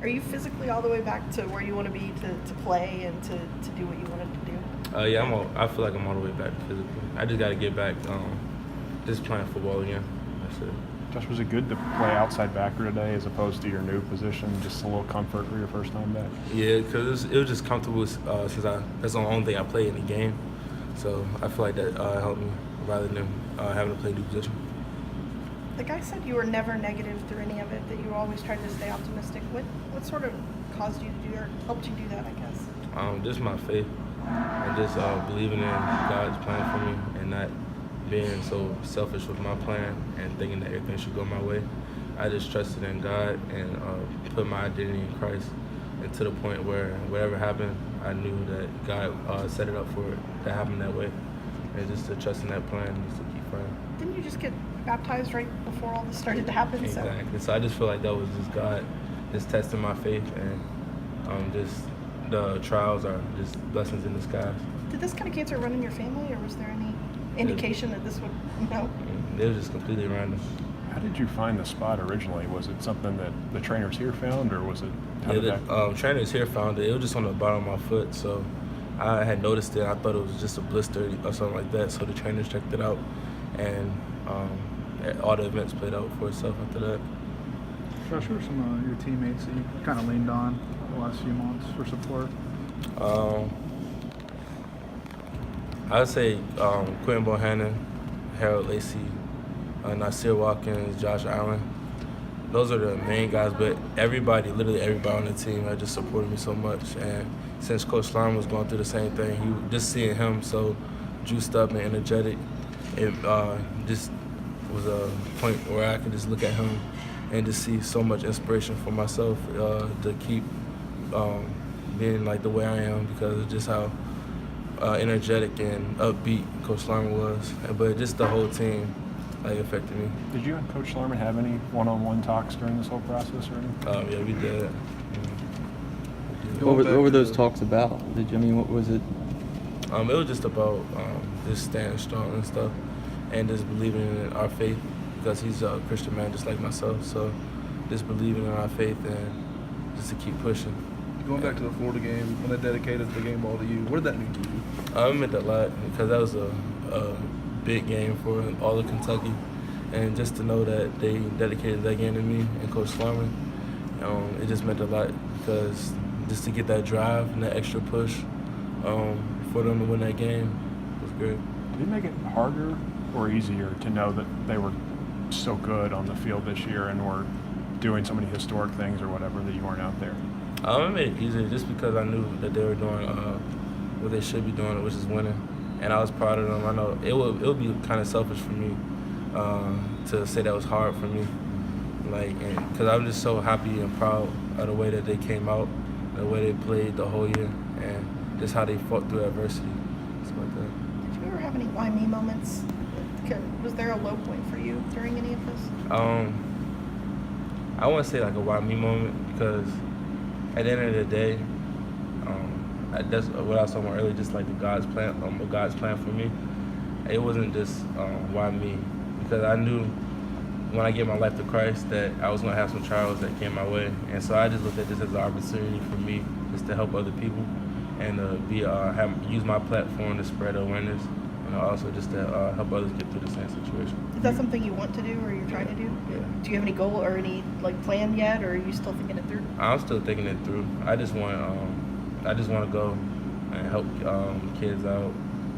Are you physically all the way back to where you want to be to play and to do what you wanted to do? Yeah, I feel like I'm all the way back physically. I just got to get back just playing football again. That's it. Josh, was it good to play outside backer today as opposed to your new position? Just a little comfort for your first time back? Yeah, because it was just comfortable since that's the only thing I play in the game. So I feel like that helped me rather than having to play a new position. The guy said you were never negative through any of it, that you always tried to stay optimistic. What sort of caused you to do or helped you do that, I guess? Just my faith and just believing in God's plan for me and not being so selfish with my plan and thinking that everything should go my way. I just trusted in God and put my identity in Christ, and to the point where whatever happened, I knew that God set it up for it to happen that way, and just to trust in that plan and just to keep fighting. Didn't you just get baptized right before all this started to happen? Exactly. So I just feel like that was just God just testing my faith, and just the trials are just blessings in disguise. Did this kind of cancer run in your family, or was there any indication that this would, It was just completely random. How did you find the spot originally? Was it something that the trainers here found, or was it? The trainers here found it. It was just on the bottom of my foot, so I had noticed it. I thought it was just a blister or something like that, so the trainers checked it out, and all the events played out for itself after that. Josh, who are some of your teammates that you kind of leaned on the last few months for support? I'd say Quentin Bohannon, Harold Lacey, Nasir Watkins, Josh Allen. Those are the main guys, but literally everybody on the team has just supported me so much. And since Coach Slime was going through the same thing, just seeing him so juiced up and energetic, it just was a point where I could just look at him and just see so much inspiration for myself to keep being like the way I am, because of just how energetic and upbeat Coach Slime was. But just the whole team affected me. Did you and Coach Schlarman have any one-on-one talks during this whole process or anything? Yeah, we did. What were those talks about? What was it? It was just about just staying strong and stuff, and just believing in our faith, because he's a Christian man just like myself. So just believing in our faith and just to keep pushing. Going back to the Florida game, when they dedicated the game ball to you, what did that mean to you? It meant a lot, because that was a big game for all of Kentucky, and just to know that they dedicated that game to me and Coach Slaughter, it just meant a lot, because just to get that drive and that extra push for them to win that game was great. Did it make it harder or easier to know that they were so good on the field this year and were doing so many historic things or whatever that you weren't out there? It made it easier just because I knew that they were doing what they should be doing, which is winning. And I was proud of them. I know it would be kind of selfish for me to say that was hard for me, because I'm just so happy and proud of the way that they came out, the way they played the whole year, and just how they fought through adversity. Stuff like that. Did you ever have any why me moments? Was there a low point for you during any of this? I wouldn't say like a why me moment, because at the end of the day, that's what I was talking about earlier, just like God's plan for me. It wasn't just why me, because I knew when I gave my life to Christ that I was going to have some trials that came my way, and so I just looked at this as an opportunity for me just to help other people and use my platform to spread awareness, and also just to help others get through the same situation. Is that something you want to do, or you're trying to do? Yeah. Do you have any goal or any plan yet, or are you still thinking it through? I'm still thinking it through. I just want to go and help kids out.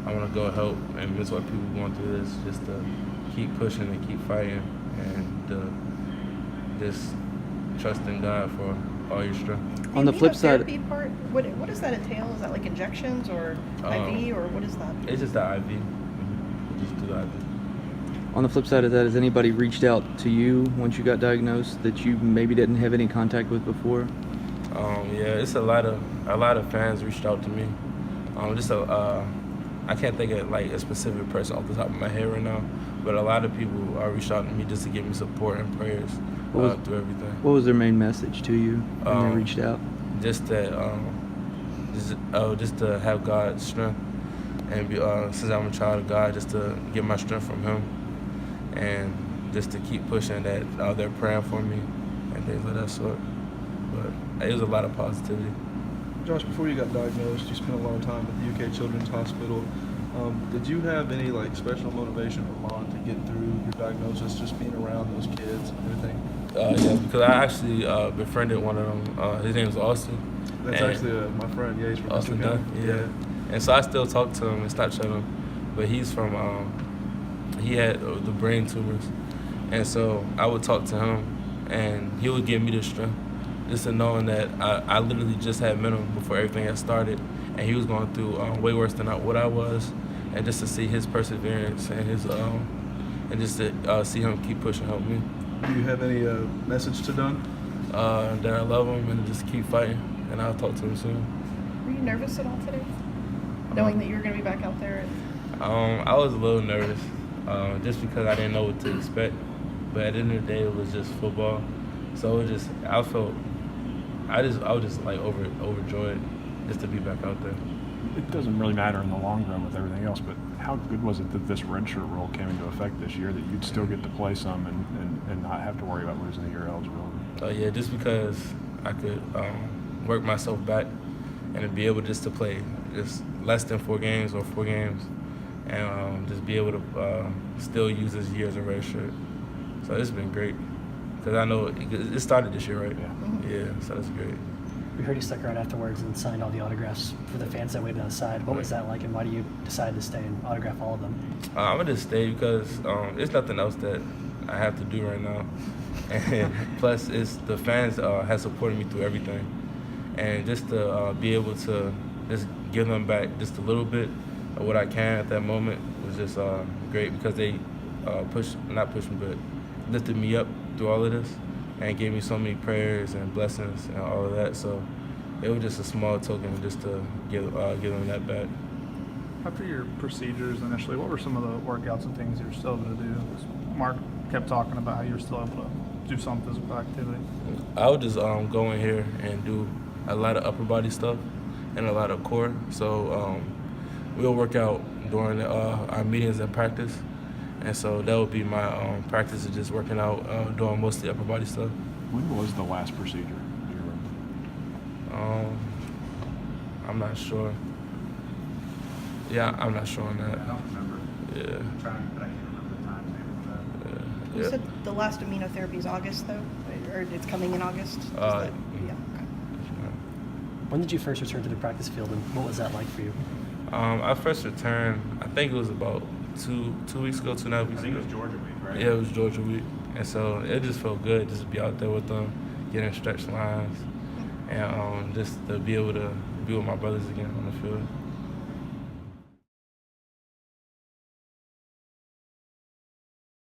I want to go help and miss what people going through this, just to keep pushing and keep fighting, and just trust in God for all your strength. On the flip side, therapy part, what does that entail? Is that like injections or IV, or what is that? It's just the IV. Just do the IV. on the flip side of that, has anybody reached out to you once you got diagnosed that you maybe didn't have any contact with before? Yeah, it's a lot of fans reached out to me. I can't think of like a specific person off the top of my head right now, but a lot of people reached out to me just to give me support and prayers through everything. What was their main message to you when they reached out? Just that, just to have God's strength, and since I'm a child of God, just to get my strength from Him, and just to keep pushing that they're praying for me and things of that sort. but it was a lot of positivity. Josh, before you got diagnosed, you spent a lot of time at the UK Children's Hospital. Did you have any like special motivation or bond to get through your diagnosis, just being around those kids and everything? Yeah, because I actually befriended one of them. His name is Austin. That's And- actually my friend. Yeah, he's from Austin County. Dunn, yeah. And so I still talk to him and Snapchat him, but he's from he had the brain tumors, and so I would talk to him, and he would give me the strength, just to knowing that I literally just had met him before everything had started, and he was going through way worse than what I was, and just to see his perseverance and his and just to see him keep pushing, help me. Do you have any message to Dunn? That I love him and just keep fighting, and I'll talk to him soon. Were you nervous at all today, knowing that you were going to be back out there? I was a little nervous, just because I didn't know what to expect. But at the end of the day, it was just football. So it just, I was just like overjoyed just to be back out there. It doesn't really matter in the long run with everything else, but how good was it that this redshirt rule came into effect this year, that you'd still get to play some and not have to worry about losing your eligibility? Yeah, just because I could work myself back and to be able just to play just less than 4 games or 4 games, and just be able to still use this year as a red shirt. So it's been great, because I know it started this year, right? Yeah. Yeah, so that's great. We heard you stuck around afterwards and signed all the autographs for the fans that waited outside. What was that like, and why do you decide to stay and autograph all of them? I'm gonna just stay because there's nothing else that I have to do right now, and plus it's the fans have supported me through everything, and just to be able to just give them back just a little bit of what I can at that moment was just great, because they not pushed me, but lifted me up through all of this and gave me so many prayers and blessings and all of that. So it was just a small token just to give them that back. After your procedures initially, what were some of the workouts and things you were still able to do? 'Cause Mark kept talking about how you were still able to do some physical activity. I would just go in here and do a lot of upper body stuff and a lot of core. So we'll work out during our meetings and practice. And so that would be my practice, of just working out, doing mostly upper body stuff. When was the last procedure? Do you remember? I'm not sure. Yeah, I'm not sure on that. I don't remember. Yeah. I'm trying, but I can't remember the timetable of that. You Yeah. said the last immunotherapy is August, though? Or it's coming in August? Is that- yeah. Okay. When did you first return to the practice field, and what was that like for you? I first returned, I think it was about two weeks ago, 2.5 weeks I think ago. it was Georgia week, right? Yeah, it was Georgia week. And so it just felt good just to be out there with them, getting stretch lines, and just to be able to be with my brothers again on the field.